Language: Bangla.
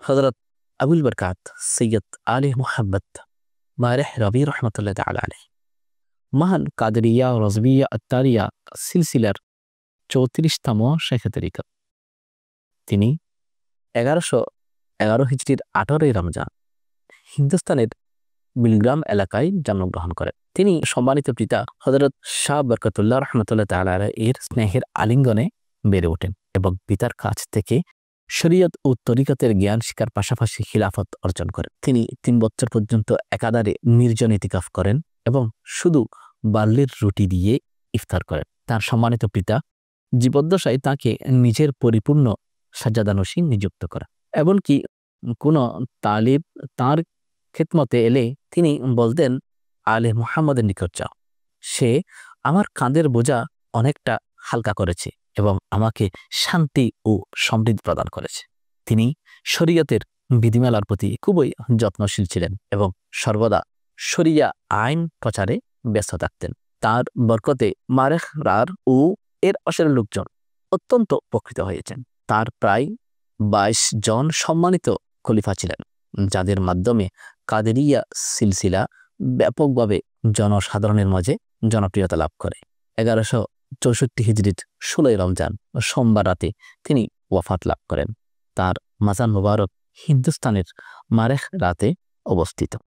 হযরত আবুল বরকাত সৈয়দ আলী মুহাম্মদ মারেহ রবি রহমতুল্লাহ তাআলা আলাইহি মহান কাদেরিয়া ও রজবিয়া আত্তারিয়া সিলসিলার 34তম শাইখে তরিকত। তিনি 1111 হিজরির 18ই রমজান হিন্দুস্তানের বিলগ্রাম এলাকায় জন্মগ্রহণ করেন। তিনি সম্মানিত পিতা হযরত শাহ বরকতুল্লাহ রহমতুল্লাহ তাআলা আলাইহি এর স্নেহের আলিঙ্গনে বেড়ে ওঠেন এবং পিতার কাছ থেকে শরীয়ত ও তরিকতের জ্ঞান শিকার পাশাপাশি খিলাফত অর্জন করেন। তিনি 3 বছর পর্যন্ত একাধারে নির্জন ইতিকাফ করেন এবং শুধু বার্লির রুটি দিয়ে ইফতার করেন। তার সম্মানিত পিতা জীবদ্দশায় তাকে নিজের পরিপূর্ণ সাজ্জাদানশী নিযুক্ত করেন। এমনকি কোনো তালিব তার খিদমতে এলে তিনি বলতেন, আলে মুহাম্মদের নিকট যাও, সে আমার কাঁধের বোঝা অনেকটা হালকা করেছে এবং আমাকে শান্তি ও সমৃদ্ধি প্রদান করেছে। তিনি শরীয়তের বিধিমালার প্রতি খুবই যত্নশীল ছিলেন এবং সর্বদা শরিয়া আইন প্রচারে ব্যস্ত থাকতেন। তার বরকতে মারেখ রার ও এর পাশের লোকজন অত্যন্ত উপকৃত হয়েছেন। তার প্রায় 22 জন সম্মানিত খলিফা ছিলেন, যাদের মাধ্যমে কাদেরিয়া সিলসিলা ব্যাপকভাবে জনসাধারণের মাঝে জনপ্রিয়তা লাভ করে। 1164 হিজরির 16 রমজান সোমবার রাতে তিনি ওয়াফাত লাভ করেন। তার মাজার মুবারক হিন্দুস্তানের মারেখ রাতে অবস্থিত।